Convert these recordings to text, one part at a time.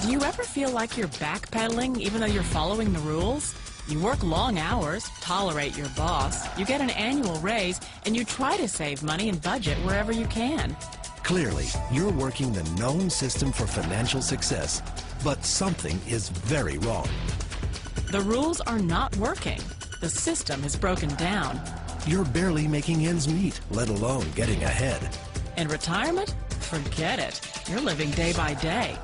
Do you ever feel like you're backpedaling even though you're following the rules? You work long hours, tolerate your boss, you get an annual raise, and you try to save money and budget wherever you can. Clearly, you're working the known system for financial success, but something is very wrong. The rules are not working. The system is broken down. You're barely making ends meet, let alone getting ahead. And retirement? Forget it. You're living day by day.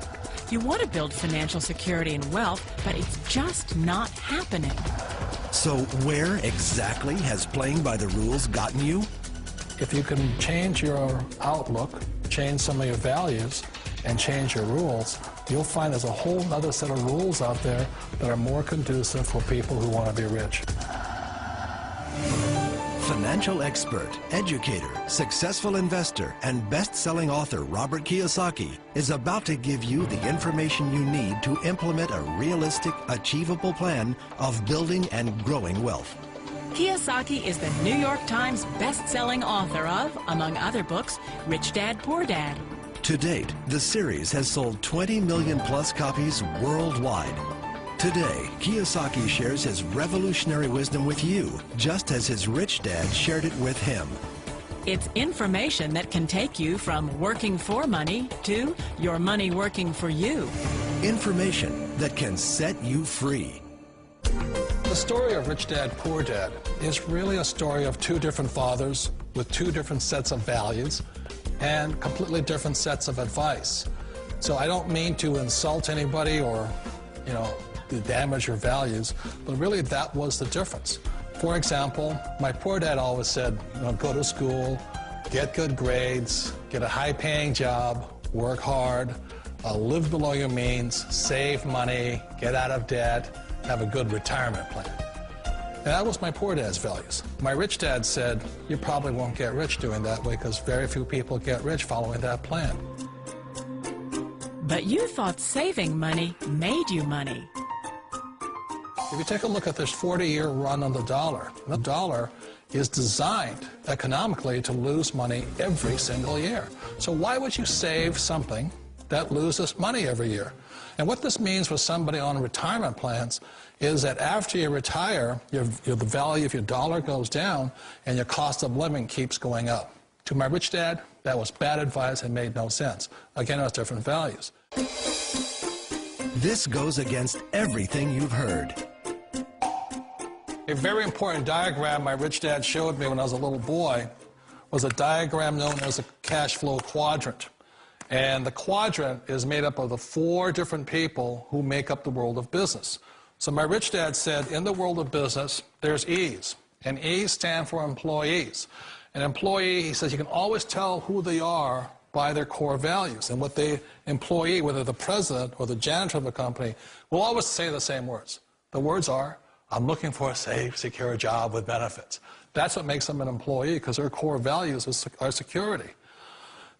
You want to build financial security and wealth, but it's just not happening. So where exactly has playing by the rules gotten you? If you can change your outlook, change some of your values, and change your rules, you'll find there's a whole other set of rules out there that are more conducive for people who want to be rich. Financial expert, educator, successful investor, and best-selling author Robert Kiyosaki is about to give you the information you need to implement a realistic, achievable plan of building and growing wealth. Kiyosaki is the New York Times best-selling author of, among other books, Rich Dad, Poor Dad. To date, the series has sold 20 million plus copies worldwide. Today, Kiyosaki shares his revolutionary wisdom with you, just as his rich dad shared it with him. It's information that can take you from working for money to your money working for you. Information that can set you free. The story of Rich Dad, Poor Dad is really a story of two different fathers with two different sets of values and completely different sets of advice. So I don't mean to insult anybody or, to damage your values, but really that was the difference. For example, my poor dad always said, go to school, get good grades, get a high-paying job, work hard, live below your means, save money, get out of debt, have a good retirement plan. And that was my poor dad's values. My rich dad said, you probably won't get rich doing that way because very few people get rich following that plan. But you thought saving money made you money. If you take a look at this 40-year run on the dollar is designed economically to lose money every single year. So why would you save something that loses money every year? And what this means for somebody on retirement plans is that after you retire, the value of your dollar goes down and your cost of living keeps going up. To my rich dad, that was bad advice and made no sense. Again, it was different values. This goes against everything you've heard. A very important diagram my rich dad showed me when I was a little boy was a diagram known as a cash flow quadrant. And the quadrant is made up of the 4 different people who make up the world of business. So my rich dad said, in the world of business, there's E's. And E's stand for employees. An employee, he says, you can always tell who they are by their core values. And what the employee, whether the president or the janitor of a company, will always say the same words. The words are, I'm looking for a safe, secure job with benefits. That's what makes them an employee, because their core values are security.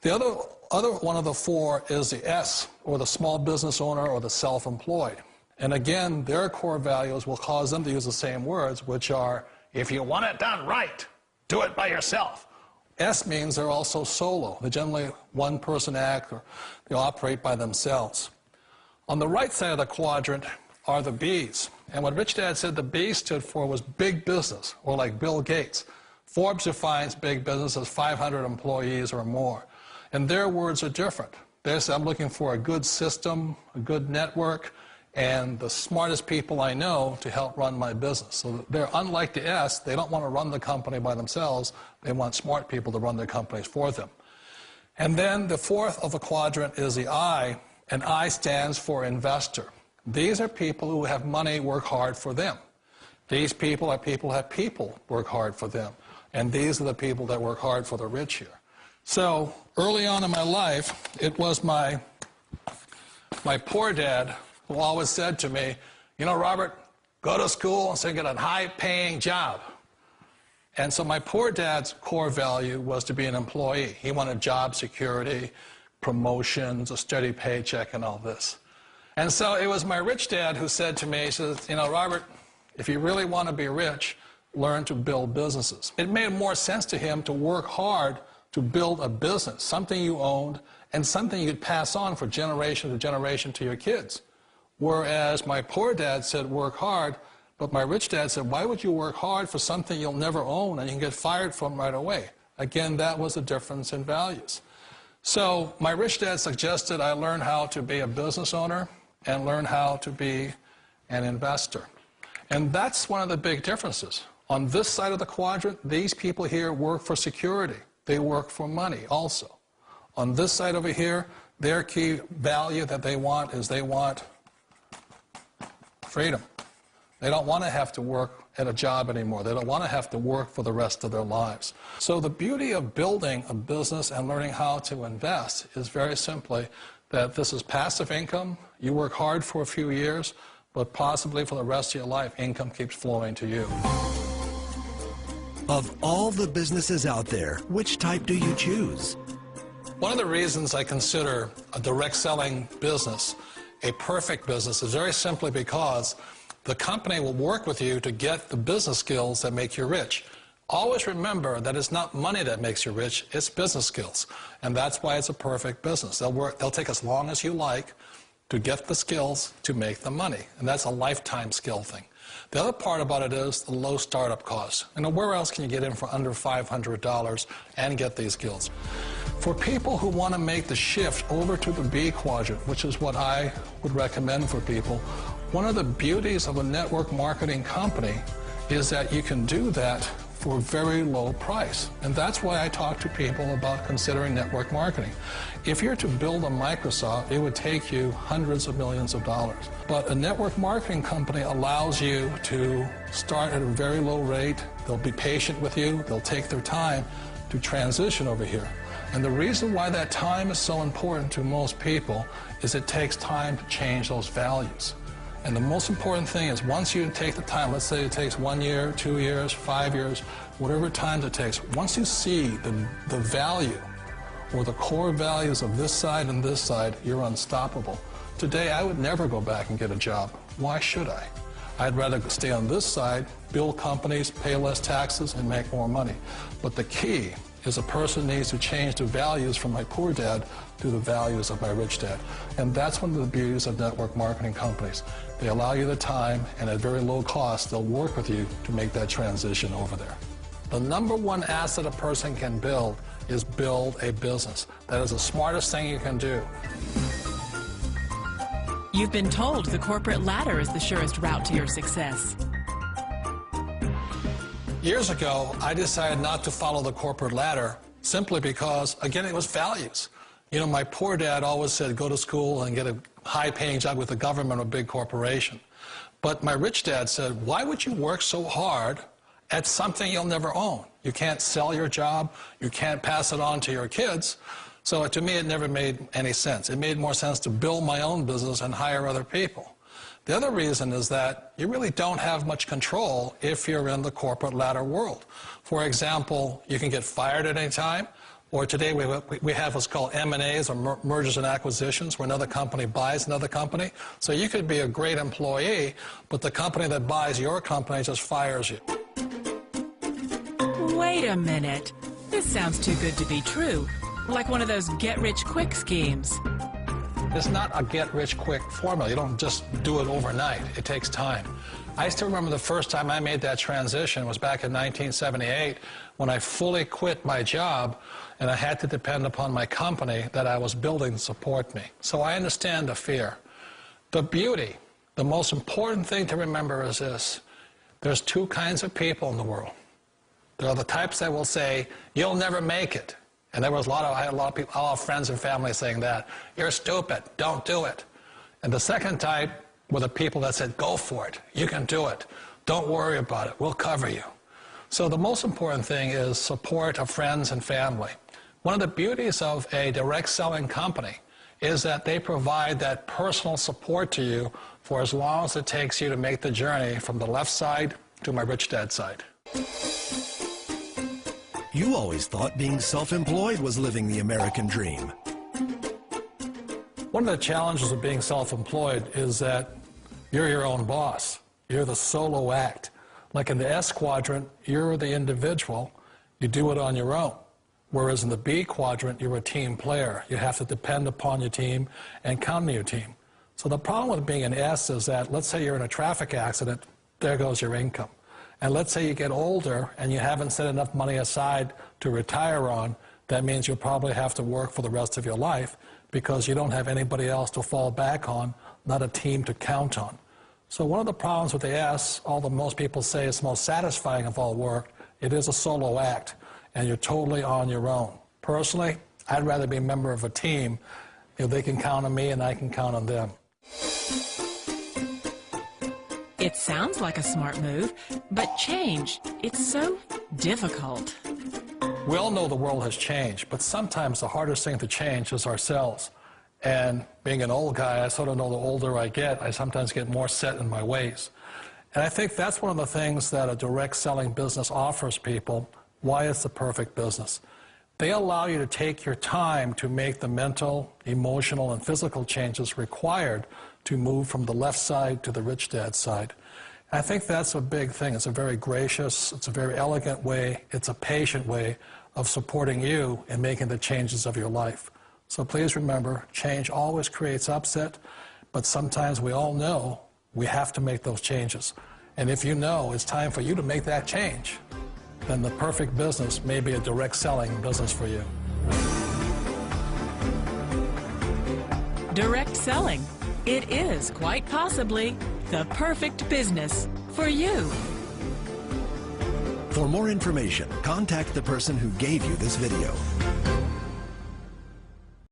The other one of the 4 is the S, or the small business owner or the self-employed. And again, their core values will cause them to use the same words, which are, if you want it done right, do it by yourself. S means they're also solo. They're generally one-person act, or they operate by themselves. On the right side of the quadrant are the B's. And what Rich Dad said the B stood for was big business, or like Bill Gates. Forbes defines big business as 500 employees or more. And their words are different. They say, I'm looking for a good system, a good network, and the smartest people I know to help run my business. So they're unlike the S. They don't want to run the company by themselves. They want smart people to run their companies for them. And then the 4th of the quadrant is the I, and I stands for investor. These are people who have money work hard for them. These people are people who have people work hard for them. And these are the people that work hard for the rich here. So early on in my life, it was my poor dad who always said to me, Robert, go to school and so get a high-paying job. And so my poor dad's core value was to be an employee. He wanted job security, promotions, a steady paycheck, and all this. And so it was my rich dad who said to me, he says, Robert, if you really want to be rich, learn to build businesses. It made more sense to him to work hard to build a business, something you owned and something you could pass on for generation to generation to your kids. Whereas my poor dad said, work hard, but my rich dad said, why would you work hard for something you'll never own and you can get fired from right away? Again, that was a difference in values. So my rich dad suggested I learn how to be a business owner and learn how to be an investor. And that's one of the big differences. On this side of the quadrant, these people here work for security. They work for money also. On this side over here, their key value that they want is they want freedom. They don't want to have to work at a job anymore. They don't want to have to work for the rest of their lives. So the beauty of building a business and learning how to invest is very simply that this is passive income. You work hard for a few years, but possibly for the rest of your life, income keeps flowing to you. Of all the businesses out there, which type do you choose? One of the reasons I consider a direct selling business a perfect business is very simply because the company will work with you to get the business skills that make you rich. Always remember that it's not money that makes you rich, it's business skills. And that's why it's a perfect business. They'll take as long as you like to get the skills to make the money. And that's a lifetime skill thing. The other part about it is the low startup cost. Where else can you get in for under $500 and get these skills? For people who want to make the shift over to the B quadrant, which is what I would recommend for people, one of the beauties of a network marketing company is that you can do that for a very low price. And that's why I talk to people about considering network marketing. If you're to build a Microsoft, it would take you hundreds of millions of dollars. But a network marketing company allows you to start at a very low rate. They'll be patient with you. They'll take their time to transition over here. And the reason why that time is so important to most people is it takes time to change those values. And the most important thing is once you take the time, let's say it takes 1 year, 2 years, 5 years, whatever time it takes, once you see the value or the core values of this side and this side, you're unstoppable. Today, I would never go back and get a job. Why should I? I'd rather stay on this side, build companies, pay less taxes, and make more money. But the key is a person needs to change the values from my poor dad to the values of my rich dad. And that's one of the beauties of network marketing companies. They allow you the time, and at very low cost, they'll work with you to make that transition over there. The number one asset a person can build is build a business. That is the smartest thing you can do. You've been told the corporate ladder is the surest route to your success. Years ago, I decided not to follow the corporate ladder simply because, again, it was values. You know, my poor dad always said, go to school and get a high-paying job with the government or a big corporation. But my rich dad said, why would you work so hard at something you'll never own? You can't sell your job. You can't pass it on to your kids. So to me, it never made any sense. It made more sense to build my own business and hire other people. The other reason is that you really don't have much control if you're in the corporate ladder world. For example, you can get fired at any time, or today we have what's called M&As, or mergers and acquisitions, where another company buys another company. So you could be a great employee, but the company that buys your company just fires you. Wait a minute. This sounds too good to be true. Like one of those get-rich-quick schemes. It's not a get-rich-quick formula. You don't just do it overnight. It takes time. I still remember the first time I made that transition was back in 1978 when I fully quit my job and I had to depend upon my company that I was building to support me. So I understand the fear. The beauty, the most important thing to remember is this. There's two kinds of people in the world. There are the types that will say, you'll never make it. And there was I had a lot of people, a lot of friends and family saying that. You're stupid, don't do it. And the second type were the people that said, go for it, you can do it. Don't worry about it, we'll cover you. So the most important thing is support of friends and family. One of the beauties of a direct selling company is that they provide that personal support to you for as long as it takes you to make the journey from the left side to my rich dad side. You always thought being self-employed was living the American dream. One of the challenges of being self-employed is that you're your own boss. You're the solo act. Like in the S quadrant, you're the individual. You do it on your own. Whereas in the B quadrant, you're a team player. You have to depend upon your team and count on your team. So the problem with being an S is that, let's say you're in a traffic accident, there goes your income. And let's say you get older and you haven't set enough money aside to retire on, that means you'll probably have to work for the rest of your life because you don't have anybody else to fall back on, not a team to count on. So one of the problems with the S, although most people say it's the most satisfying of all work, it is a solo act, and you're totally on your own. Personally, I'd rather be a member of a team. They can count on me and I can count on them. It sounds like a smart move, but change, it's so difficult. We all know the world has changed, but sometimes the hardest thing to change is ourselves. And being an old guy, I sort of know the older I get, I sometimes get more set in my ways. And I think that's one of the things that a direct selling business offers people, why it's the perfect business. They allow you to take your time to make the mental, emotional, and physical changes required to move from the left side to the rich dad side. I think that's a big thing. It's a very gracious, it's a very elegant way, it's a patient way of supporting you in making the changes of your life. So please remember, change always creates upset, but sometimes we all know we have to make those changes. And if you know it's time for you to make that change, then the perfect business may be a direct selling business for you. Direct selling. It is quite possibly the perfect business for you. For more information, contact the person who gave you this video.